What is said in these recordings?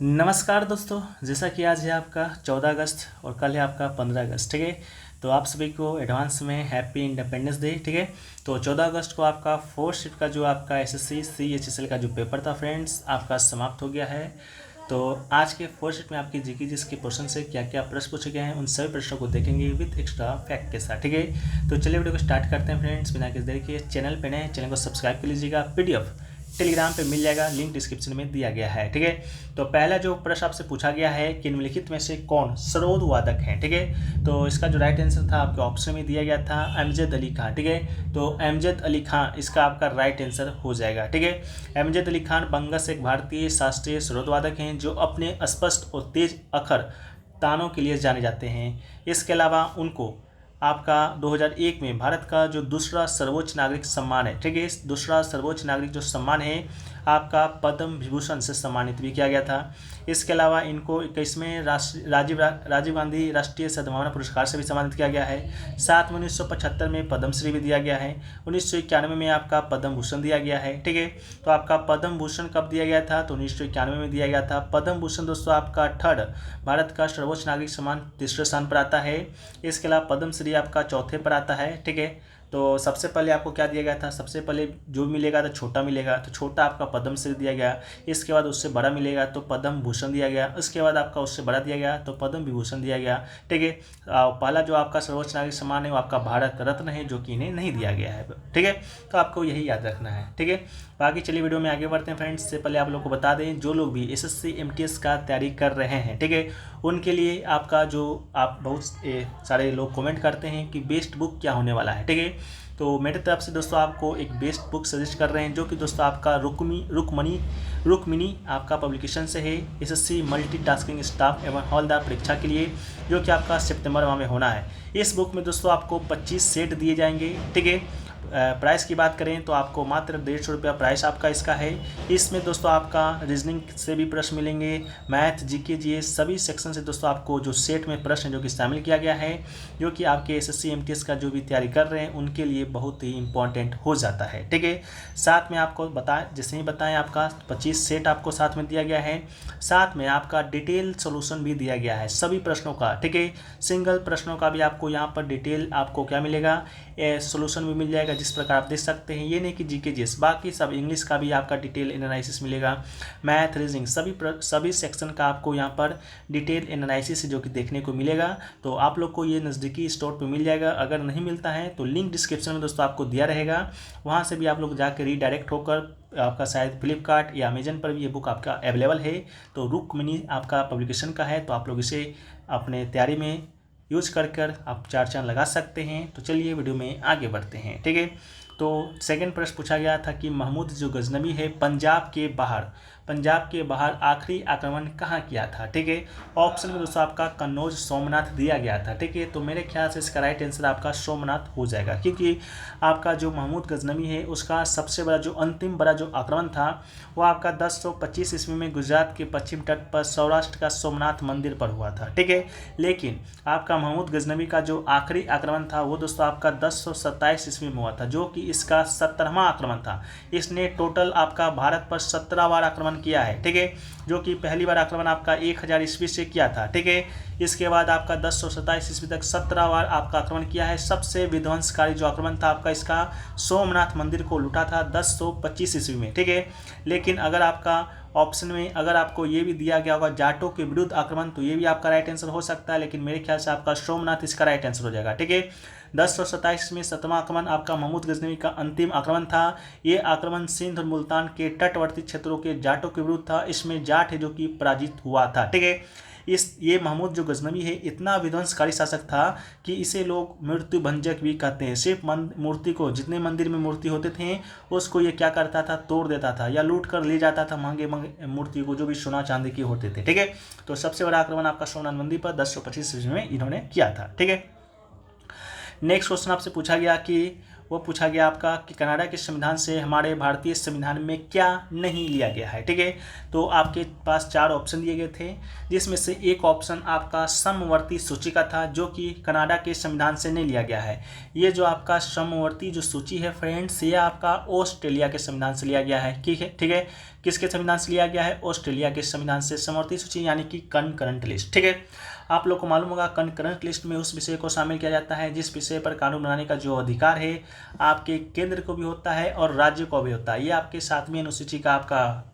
नमस्कार दोस्तों, जैसा कि आज है आपका 14 अगस्त और कल है आपका 15 अगस्त। ठीक है, तो आप सभी को एडवांस में हैप्पी इंडिपेंडेंस डे। ठीक है, तो 14 अगस्त को आपका फोर्थ शिफ्ट का जो आपका एसएससी CHSL का जो पेपर था फ्रेंड्स, आपका समाप्त हो गया है। तो आज के फोर्थ शिफ्ट में आपकी जीके जिसके क्वेश्चन से क्या क्या प्रश्न पूछे गए हैं, उन सभी प्रश्नों को देखेंगे विद एक्स्ट्रा फैक्ट के साथ। ठीक है, तो चलिए वीडियो को स्टार्ट करते हैं फ्रेंड्स। बिना किसी देरी के चैनल पे नए, चैनल को सब्सक्राइब कर लीजिएगा। PDF टेलीग्राम पे मिल जाएगा, लिंक डिस्क्रिप्शन में दिया गया है। ठीक है, तो पहला जो प्रश्न आपसे पूछा गया है कि निम्नलिखित में से कौन सरोद वादक हैं। ठीक है, तो इसका जो राइट आंसर था आपके ऑप्शन में दिया गया था अमजद अली खान। ठीक है, तो अमजद अली खान इसका आपका राइट आंसर हो जाएगा। ठीक है, अमजद अली खान बंगस एक भारतीय शास्त्रीय सरोद वादक हैं जो अपने स्पष्ट और तेज अखर तानों के लिए जाने जाते हैं। इसके अलावा उनको आपका 2001 में भारत का जो दूसरा सर्वोच्च नागरिक सम्मान है, ठीक है, इस दूसरा सर्वोच्च नागरिक जो सम्मान है आपका पद्म विभूषण से सम्मानित भी किया गया था। इसके अलावा इनको 21वें राजीव गांधी राष्ट्रीय सद्भावना पुरस्कार से भी सम्मानित किया गया है। साथ में 1975 में पद्मश्री भी दिया गया है। 1991 में आपका पद्म भूषण दिया गया है। ठीक है, तो आपका पद्म भूषण कब दिया गया था, तो 1991 में दिया गया था। पद्म भूषण दोस्तों आपका थर्ड भारत का सर्वोच्च नागरिक सम्मान तीसरे स्थान पर आता है। इसके अलावा पद्मश्री आपका चौथे पर आता है। ठीक है, तो सबसे पहले आपको क्या दिया गया था, सबसे पहले जो मिलेगा तो छोटा मिलेगा, तो छोटा आपका पद्मश्री दिया गया। इसके बाद उससे बड़ा मिलेगा तो पद्म भूषण दिया गया। उसके बाद आपका उससे बड़ा दिया गया तो पद्म विभूषण दिया गया। ठीक है, पहला जो आपका सर्वोच्च नागरिक सम्मान है वो आपका भारत रत्न है, जो कि इन्हें नहीं दिया गया है। ठीक है, तो आपको यही याद रखना है। ठीक है, बाकी चलिए वीडियो में आगे बढ़ते हैं फ्रेंड्स। से पहले आप लोग को बता दें, जो लोग भी SSC MTS का तैयारी कर रहे हैं, ठीक है, उनके लिए आपका जो आप बहुत सारे लोग कमेंट करते हैं कि बेस्ट बुक क्या होने वाला है। ठीक है, तो मेरे तरफ से दोस्तों आपको एक बेस्ट बुक सजेस्ट कर रहे हैं, जो कि दोस्तों आपका रुक्मिनी आपका पब्लिकेशन से है। SSC मल्टीटास्किंग स्टाफ एवं हॉलदार परीक्षा के लिए, जो कि आपका सितंबर माह में होना है। इस बुक में दोस्तों आपको 25 सेट दिए जाएंगे। ठीक है, प्राइस की बात करें तो आपको मात्र 150 रुपया प्राइस आपका इसका है। इसमें दोस्तों आपका रीजनिंग से भी प्रश्न मिलेंगे, मैथ, GK GS सभी सेक्शन से दोस्तों आपको जो सेट में प्रश्न जो कि शामिल किया गया है, जो कि आपके SSC MTS का जो भी तैयारी कर रहे हैं उनके लिए बहुत ही इंपॉर्टेंट हो जाता है। ठीक है, साथ में आपको जैसे ही बताएं आपका 25 सेट आपको साथ में दिया गया है। साथ में आपका डिटेल सोल्यूशन भी दिया गया है सभी प्रश्नों का। ठीक है, सिंगल प्रश्नों का भी आपको यहाँ पर डिटेल आपको क्या मिलेगा, सोल्यूशन भी मिल जाएगा। जिस प्रकार आप देख सकते हैं, ये नहीं कि GK GS, बाकी सब इंग्लिश का भी आपका डिटेल एनालिसिस मिलेगा। मैथ, रीजनिंग सभी सेक्शन का आपको यहाँ पर डिटेल एनालिसिस जो कि देखने को मिलेगा। तो आप लोग को ये नज़दीकी स्टोर पे मिल जाएगा। अगर नहीं मिलता है तो लिंक डिस्क्रिप्शन में दोस्तों आपको दिया रहेगा, वहाँ से भी आप लोग जाकर रीडायरेक्ट होकर आपका शायद फ्लिपकार्ट या अमेजन पर भी ये बुक आपका अवेलेबल है। तो रुक्मिनी आपका पब्लिकेशन का है, तो आप लोग इसे अपने तैयारी में यूज कर आप 4 चांद लगा सकते हैं। तो चलिए वीडियो में आगे बढ़ते हैं। ठीक है, तो सेकंड प्रश्न पूछा गया था कि महमूद जो गजनवी है पंजाब के बाहर आखिरी आक्रमण कहाँ किया था। ठीक है, ऑप्शन में दोस्तों आपका कन्नौज सोमनाथ दिया गया था। ठीक है, तो मेरे ख्याल से इसका राइट आंसर आपका सोमनाथ हो जाएगा, क्योंकि आपका जो महमूद गजनवी है उसका सबसे बड़ा जो अंतिम बड़ा जो आक्रमण था वो आपका 1025 ईस्वी में गुजरात के पश्चिम तट पर सौराष्ट्र का सोमनाथ मंदिर पर हुआ था। ठीक है, लेकिन आपका महमूद गजनवी का जो आखिरी आक्रमण था वो दोस्तों आपका 1027 ईस्वी में हुआ था, जो कि इसका 17वां आक्रमण था। इसने टोटल आपका भारत पर 17 बार आक्रमण किया है। ठीक है, जो कि पहली बार आक्रमण आपका 1000 ईस्वी से किया था। ठीक है, इसके बाद आपका 1027 ईस्वी तक 17 बार आपका आक्रमण किया है। सबसे विध्वंसकारी जो आक्रमण था आपका इसका सोमनाथ मंदिर को लूटा था 1025 ईस्वी में। ठीक है, लेकिन अगर आपका ऑप्शन में अगर आपको ये भी दिया गया होगा जाटों के विरुद्ध आक्रमण, तो ये भी आपका राइट आंसर हो सकता है, लेकिन मेरे ख्याल से आपका सोमनाथ इसका राइट आंसर हो जाएगा। ठीक है, 1027 में 7वां आक्रमण आपका महमूद गजनवी का अंतिम आक्रमण था। ये आक्रमण सिंध और मुल्तान के तटवर्ती क्षेत्रों के जाटों के विरुद्ध था। इसमें जाट है जो कि पराजित हुआ था। ठीक है, ये महमूद जो गजनवी है इतना विध्वंसकारी शासक था कि इसे लोग मृत्यु भंजक भी कहते हैं। सिर्फ मूर्ति को, जितने मंदिर में मूर्ति होते थे उसको ये क्या करता था, तोड़ देता था या लूट कर ले जाता था महंगे मूर्ति को, जो भी सोना चांदी की होते थे। ठीक है, तो सबसे बड़ा आक्रमण आपका सोमनाथ मंदिर पर 1025 ईस्वी में इन्होंने किया था। ठीक है, नेक्स्ट क्वेश्चन आपसे पूछा गया कि वो पूछा गया आपका कि कनाडा के संविधान से हमारे भारतीय संविधान में क्या नहीं लिया गया है। ठीक है, तो आपके पास 4 ऑप्शन दिए गए थे, जिसमें से एक ऑप्शन आपका समवर्ती सूची का था, जो कि कनाडा के संविधान से नहीं लिया गया है। ये जो आपका समवर्ती जो सूची है फ्रेंड्स, ये आपका ऑस्ट्रेलिया के संविधान से लिया गया है। ठीक है, किसके संविधान से लिया गया है? ऑस्ट्रेलिया के संविधान से समवर्ती सूची, यानी कि कनकरेंट लिस्ट। ठीक है, आप लोग को मालूम होगा कनकरेंट लिस्ट में उस विषय को शामिल किया जाता है जिस विषय पर कानून बनाने का जो अधिकार है आपके केंद्र को भी होता है और राज्य को भी होता है। ये आपके 7वीं अनुसूची का आपका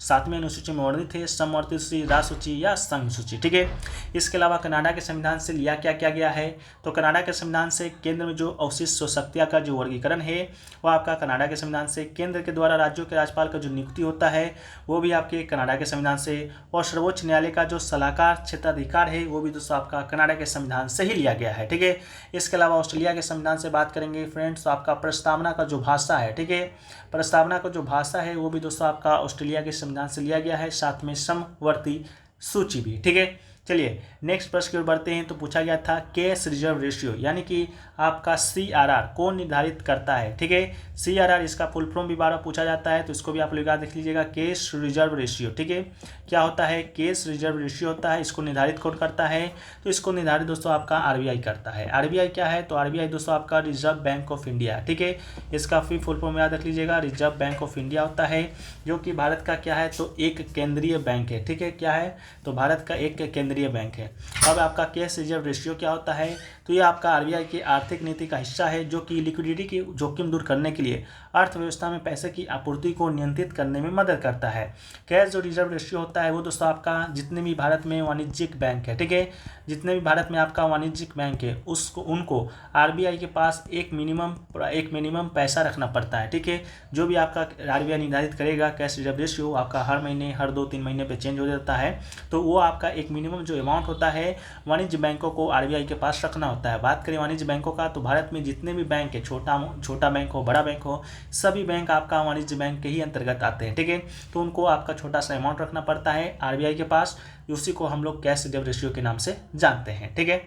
7वीं अनुसूची में वर्णित है, समवर्ती सूची, राज्य सूची या संघ सूची। ठीक है, इसके अलावा कनाडा के संविधान से लिया क्या गया है? तो कनाडा के संविधान से केंद्र में जो अवशिष्ट शक्तियाँ का जो वर्गीकरण है वो आपका कनाडा के संविधान से, केंद्र के द्वारा राज्यों के राज्यपाल का जो नियुक्ति होता है वो भी आपके कनाडा के संविधान से, और सर्वोच्च न्यायालय का जो सलाहकार क्षेत्राधिकार है वो भी दोस्तों आपका कनाडा के संविधान से ही लिया गया है। ठीक है, इसके अलावा ऑस्ट्रेलिया के संविधान से बात करेंगे फ्रेंड्स, तो आपका प्रस्तावना का जो भाषा है, ठीक है, प्रस्तावना का जो भाषा है वो भी दोस्तों आपका ऑस्ट्रेलिया के संविधान से लिया गया है, साथ में समवर्ती सूची भी। ठीक है, चलिए नेक्स्ट प्रश्न की ओर बढ़ते हैं। तो पूछा गया था कैश रिजर्व रेशियो, यानी कि आपका CRR कौन निर्धारित करता है? ठीक है, CRR इसका फुल फॉर्म भी बार पूछा जाता है, तो इसको भी आप लोग याद रख लीजिएगा, कैश रिजर्व रेशियो। ठीक है, क्या होता है? कैश रिजर्व रेशियो होता है। इसको निर्धारित कौन करता है? तो इसको निर्धारित दोस्तों आपका RBI करता है। RBI क्या है? तो RBI दोस्तों आपका रिजर्व बैंक ऑफ इंडिया। ठीक है, इसका फिर फुल फॉर्म याद रख लीजिएगा, रिजर्व बैंक ऑफ इंडिया होता है, जो कि भारत का क्या है? तो एक केंद्रीय बैंक है। ठीक है, क्या है? तो भारत का एक केंद्रीय बैंक है। अब आपका कैश रिजर्व रेशियो क्या होता है? तो ये आपका RBI की आर्थिक नीति का हिस्सा है, जो कि लिक्विडिटी की जोखिम दूर करने के लिए अर्थव्यवस्था में पैसे की आपूर्ति को नियंत्रित करने में मदद करता है। कैश जो रिजर्व रेशियो होता है वो दोस्तों आपका जितने भी भारत में वाणिज्यिक बैंक है, ठीक है, जितने भी भारत में आपका वाणिज्यिक बैंक है उसको उनको RBI के पास एक मिनिमम पैसा रखना पड़ता है। ठीक है, जो भी आपका RBI निर्धारित करेगा कैश रिजर्व रेशियो आपका हर महीने, हर 2-3 महीने पे चेंज हो जाता है, तो वो आपका एक मिनिमम जो अमाउंट होता है वाणिज्य बैंकों को RBI के पास रखना होता है। बात करें वाणिज्य बैंकों का, तो भारत में जितने भी बैंक है, छोटा बैंक हो, बड़ा बैंक हो, सभी बैंक आपका वाणिज्य बैंक के ही अंतर्गत आते हैं। ठीक है, तो उनको आपका छोटा सा अमाउंट रखना पड़ता है RBI के पास, उसी को हम लोग कैश रिजर्व रेशियो के नाम से जानते हैं। ठीक है,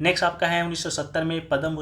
नेक्स्ट आपका है 1970 में पद्म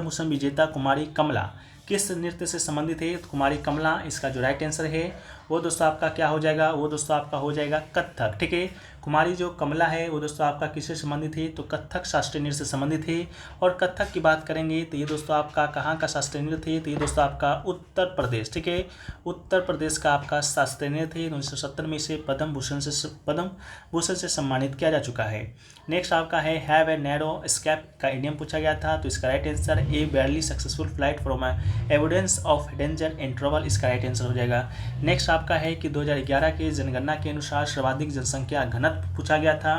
भूषण विजेता कुमारी कमला किस नृत्य से संबंधित है? तो कुमारी कमला इसका जो राइट आंसर है वो दोस्तों आपका क्या हो जाएगा? वो दोस्तों आपका हो जाएगा कथक। ठीक है, कुमारी जो कमला है वो दोस्तों आपका किससे संबंधित है? तो कथक शास्त्रीय नृत्य से संबंधित है। और कथक की बात करेंगे तो ये दोस्तों आपका कहाँ का शास्त्रीय नृत्य है? तो ये दोस्तों आपका उत्तर प्रदेश, ठीक है, उत्तर प्रदेश का आपका शास्त्रीय नृत्य है। 1970 में इसे पद्म भूषण से सम्मानित किया जा चुका है। नेक्स्ट आपका है हैव ए नैरो स्कैप का इडियम पूछा गया था, तो इसका right answer A बैरली successful flight from evidence of danger and trouble, इसका राइट आंसर हो जाएगा। नेक्स्ट आपका है कि 2011 के जनगणना के अनुसार सर्वाधिक जनसंख्या घनत्व पूछा गया था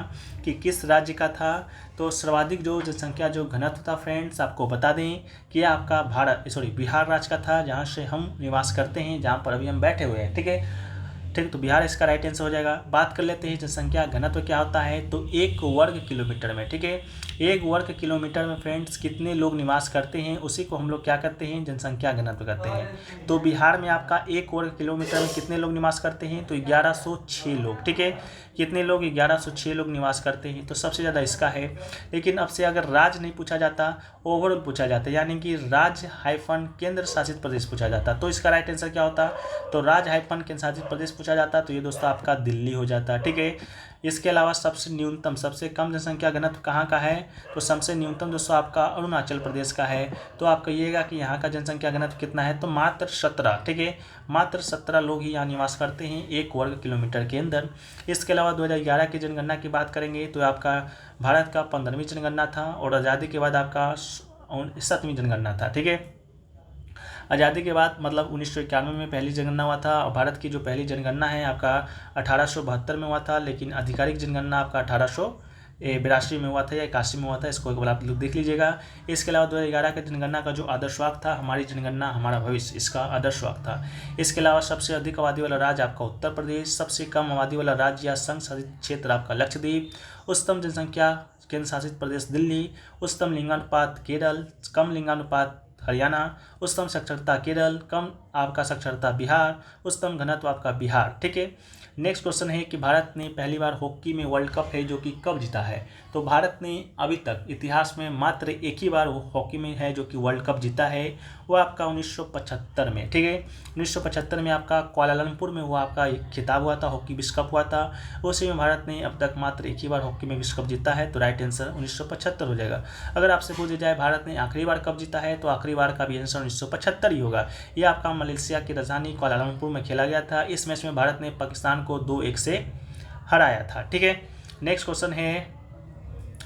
कि किस राज्य का था? तो सर्वाधिक जो जनसंख्या जो घनत्व था फ्रेंड्स आपको बता दें कि आपका बिहार राज्य का था, जहाँ से हम निवास करते हैं, जहाँ पर अभी हम बैठे हुए हैं। ठीक है, तो बिहार इसका राइट आंसर हो जाएगा। बात कर लेते हैं जनसंख्या घनत्व क्या होता है? तो 1 वर्ग किलोमीटर में, ठीक है, 1 वर्ग किलोमीटर में फ्रेंड्स कितने लोग निवास करते हैं उसी को हम लोग क्या करते हैं? जनसंख्या घनत्व करते हैं। तो बिहार में आपका 1 वर्ग किलोमीटर में कितने लोग निवास करते हैं? तो 1106 लोग। ठीक है, कितने लोग? 1106 लोग निवास करते हैं, तो सबसे ज़्यादा इसका है। लेकिन अब से अगर राज्य नहीं पूछा जाता, ओवरऑल पूछा जाता, यानी कि राज्य हाइफन केंद्र शासित प्रदेश पूछा जाता, तो इसका राइट आंसर क्या होता? तो राज्य हाइफन केंद्र शासित प्रदेश पूछा जाता, तो ये दोस्तों आपका दिल्ली हो जाता। ठीक है, इसके अलावा सबसे कम जनसंख्या घनत्व कहाँ का है? तो सबसे न्यूनतम दोस्तों आपका अरुणाचल प्रदेश का है। तो आप कहिएगा कि यहाँ का जनसंख्या घनत्व कितना है? तो मात्र 17। ठीक है, मात्र 17 लोग ही यहाँ निवास करते हैं 1 वर्ग किलोमीटर के अंदर। इसके अलावा 2011 की जनगणना की बात करेंगे तो आपका भारत का 15वीं जनगणना था और आज़ादी के बाद आपका 7वीं जनगणना था। ठीक है, आज़ादी के बाद मतलब 1991 में पहली जनगणना हुआ था और भारत की जो पहली जनगणना है आपका 1872 में हुआ था, लेकिन आधिकारिक जनगणना आपका 1882 में हुआ था या 81 में हुआ था, इसको एक बार आप लोग देख लीजिएगा। इसके अलावा 2011 के जनगणना का जो आदर्श वाक्य था, हमारी जनगणना हमारा भविष्य, इसका आदर्श वाक्य था। इसके अलावा सबसे अधिक आबादी वाला राज्य आपका उत्तर प्रदेश, सबसे कम आबादी वाला राज्य या संघ शासित क्षेत्र आपका लक्षद्वीप, उच्चतम जनसंख्या केंद्र शासित प्रदेश दिल्ली, उच्चतम लिंगानुपात केरल, कम लिंगानुपात हरियाणा, उच्चतम साक्षरता केरल, कम आपका साक्षरता बिहार, उच्चतम घनत्व आपका बिहार। ठीक है। नेक्स्ट क्वेश्चन है कि भारत ने पहली बार हॉकी में वर्ल्ड कप है जो कि कब जीता है। तो भारत ने अभी तक इतिहास में मात्र एक ही बार हॉकी में है जो कि वर्ल्ड कप जीता है, वो आपका 1975 में। ठीक है। 1975 में आपका कुआलालंपुर में हुआ आपका एक खिताब हुआ था, हॉकी विश्व कप हुआ था। उसी में भारत ने अब तक मात्र एक ही बार हॉकी में विश्व कप जीता है, तो राइट आंसर 1975 हो जाएगा। अगर आपसे पूछा जाए भारत ने आखिरी बार कब जीता है, तो आखिरी बार का भी आंसर 1975 ही होगा। यह आपका मलेशिया की राजधानी कुआलालंपुर में खेला गया था। इस मैच में भारत ने पाकिस्तान को 2-1 से हराया था। ठीक है। नेक्स्ट क्वेश्चन है,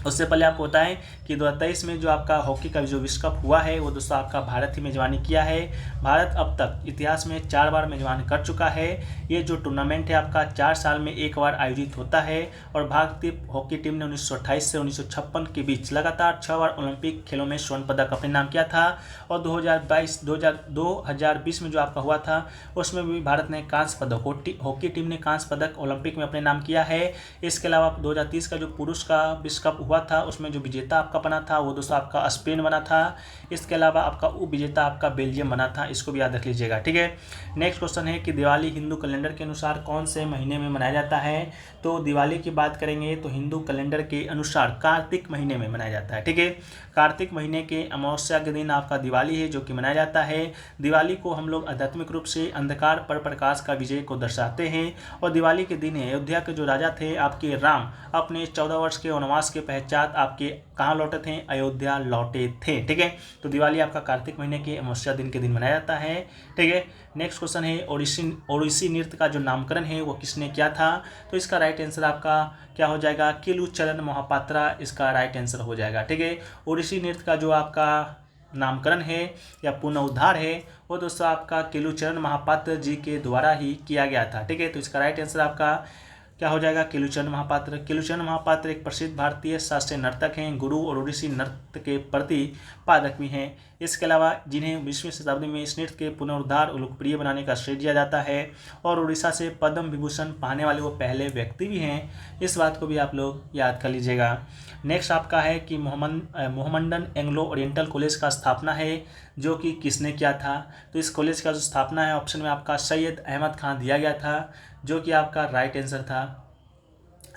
उससे पहले आपको बताएं कि 2023 में जो आपका हॉकी का जो विश्व कप हुआ है वो दोस्तों आपका भारत ही मेजबानी किया है। भारत अब तक इतिहास में 4 बार मेजबानी कर चुका है। ये जो टूर्नामेंट है आपका 4 साल में एक बार आयोजित होता है और भारतीय हॉकी टीम ने 1928 से 1956 के बीच लगातार 6 बार ओलंपिक खेलों में स्वर्ण पदक अपने नाम किया था। और 2020 में जो आपका हुआ था उसमें भी भारत ने कांस्य पदक, हॉकी टीम ने कांस्य पदक ओलंपिक में अपने नाम किया है। इसके अलावा 2030 का जो पुरुष का विश्व कप हुआ था उसमें जो विजेता आपका बना था वो दोस्तों आपका स्पेन बना था। इसके अलावा आपका उप विजेता आपका बेल्जियम बना था, इसको भी याद रख लीजिएगा। ठीक है। नेक्स्ट क्वेश्चन है कि दिवाली हिंदू कैलेंडर के अनुसार कौन से महीने में मनाया जाता है। तो दिवाली की बात करेंगे तो हिंदू कैलेंडर के अनुसार कार्तिक महीने में मनाया जाता है। ठीक है। कार्तिक महीने के अमावस्या के दिन आपका दिवाली है जो कि मनाया जाता है। दिवाली को हम लोग आध्यात्मिक रूप से अंधकार पर प्रकाश का विजय को दर्शाते हैं। और दिवाली के दिन अयोध्या के जो राजा थे आपके राम अपने 14 वर्ष के वनवास के पश्चात आपके कहाँ लौटे थे, अयोध्या लौटे थे। ठीक है। तो दिवाली आपका कार्तिक महीने के अमावस्या दिन के दिन मनाया जाता है। ठीक है। नेक्स्ट क्वेश्चन है ओडिसी नृत्य का जो नामकरण है वो किसने किया था। तो इसका राइट आंसर आपका क्या हो जाएगा, केलुचरण महापात्रा इसका राइट आंसर हो जाएगा। ठीक है। ओडिसी नृत्य का जो आपका नामकरण है या पुनरुद्धार है वो दोस्तों आपका केलुचरण महापात्र जी के द्वारा ही किया गया था। ठीक है। तो इसका राइट आंसर आपका क्या हो जाएगा, केलुचरण महापात्र। केलुचरण महापात्र एक प्रसिद्ध भारतीय शास्त्रीय नर्तक हैं, गुरु और ओडिसी नृत्य के प्रतिपादक भी हैं। इसके अलावा जिन्हें 20वीं शताब्दी में इस नृत्य के पुनरुद्धार और लोकप्रिय बनाने का श्रेय दिया जाता है और उड़ीसा से पद्म विभूषण पाने वाले वो पहले व्यक्ति भी हैं। इस बात को भी आप लोग याद कर लीजिएगा। नेक्स्ट आपका है कि मोहम्मडन एंग्लो ओरिएंटल कॉलेज का स्थापना है जो कि किसने किया था। तो इस कॉलेज का जो स्थापना है ऑप्शन में आपका सैयद अहमद खान दिया गया था, जो कि आपका राइट आंसर था।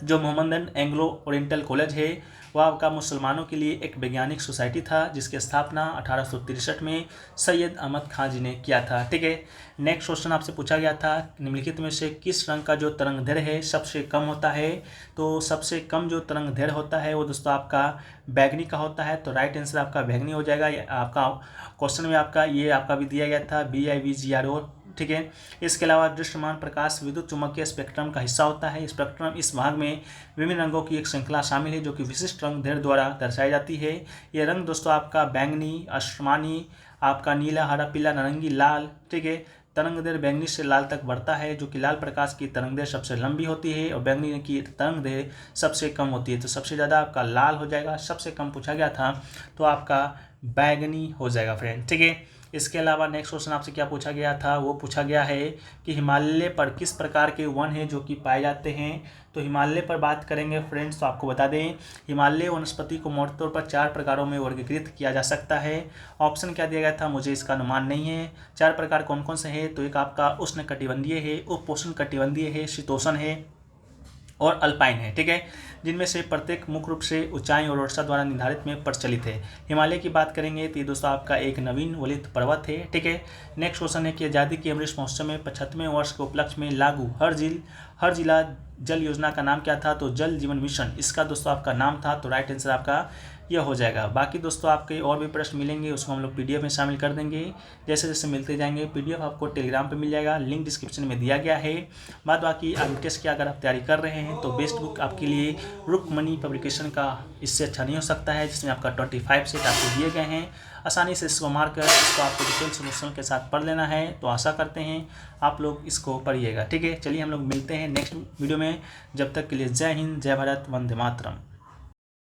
जो मोहम्मदन एंग्लो ओरिएंटल कॉलेज है वह आपका मुसलमानों के लिए एक वैज्ञानिक सोसाइटी था जिसकी स्थापना 1863 में सैयद अहमद खान जी ने किया था। ठीक है। नेक्स्ट क्वेश्चन आपसे पूछा गया था निम्नलिखित में से किस रंग का जो तरंग दैर्घ्य है सबसे कम होता है। तो सबसे कम जो तरंग दैर्घ्य होता है वो दोस्तों आपका बैगनी का होता है। तो राइट आंसर आपका बैगनी हो जाएगा। आपका क्वेश्चन में आपका ये आपका भी दिया गया था BIVGRO। ठीक है। इसके अलावा दृश्यमान प्रकाश विद्युत चुम्बकीय स्पेक्ट्रम का हिस्सा होता है। स्पेक्ट्रम इस भाग में विभिन्न रंगों की एक श्रृंखला शामिल है जो कि विशिष्ट रंग दैर्घ्य द्वारा दर्शाई जाती है। ये रंग दोस्तों आपका बैंगनी, आसमानी, आपका नीला, हरा, पीला, नारंगी, लाल। ठीक है। तरंग दैर्घ्य बैंगनी से लाल तक बढ़ता है, जो कि लाल प्रकाश की तरंग दैर्घ्य सबसे लंबी होती है और बैंगनी की तरंग दैर्घ्य सबसे कम होती है। तो सबसे ज़्यादा आपका लाल हो जाएगा, सबसे कम पूछा गया था तो आपका बैंगनी हो जाएगा फ्रेंड। ठीक है। इसके अलावा नेक्स्ट क्वेश्चन आपसे क्या पूछा गया था, वो पूछा गया है कि हिमालय पर किस प्रकार के वन हैं जो कि पाए जाते हैं। तो हिमालय पर बात करेंगे फ्रेंड्स तो आपको बता दें हिमालय वनस्पति को मोटे तौर पर 4 प्रकारों में वर्गीकृत किया जा सकता है। ऑप्शन क्या दिया गया था मुझे इसका अनुमान नहीं है। 4 प्रकार कौन कौन से हैं, तो एक आपका उष्ण कटिबंधीय है, उपोष्ण कटिबंधीय है, शीतोष्ण है और अल्पाइन है। ठीक है। जिनमें से प्रत्येक मुख्य रूप से ऊंचाई और वर्षा द्वारा निर्धारित में प्रचलित है। हिमालय की बात करेंगे तो ये दोस्तों आपका एक नवीन वलित पर्वत है। ठीक है। नेक्स्ट क्वेश्चन है कि आज़ादी के अमृत महोत्सव में 75वें वर्ष के उपलक्ष्य में लागू हर जिला जल योजना का नाम क्या था। तो जल जीवन मिशन इसका दोस्तों आपका नाम था। तो राइट आंसर आपका यह हो जाएगा। बाकी दोस्तों आपके और भी प्रश्न मिलेंगे उसको हम लोग PDF में शामिल कर देंगे। जैसे जैसे मिलते जाएंगे PDF आपको टेलीग्राम पे मिल जाएगा, लिंक डिस्क्रिप्शन में दिया गया है। बाद बाकी टेस्ट की अगर आप तैयारी कर रहे हैं तो बेस्ट बुक आपके लिए रुक्मणी पब्लिकेशन का इससे अच्छा नहीं हो सकता है, जिसमें आपका 25 सेट आपको दिए गए हैं। आसानी से इसको मार कर इसको आपको डिटेल सोल्यूशन के साथ पढ़ लेना है। तो आशा करते हैं आप लोग इसको पढ़िएगा। ठीक है। चलिए हम लोग मिलते हैं नेक्स्ट वीडियो में। जब तक के लिए जय हिंद, जय भारत, वंदे मातरम।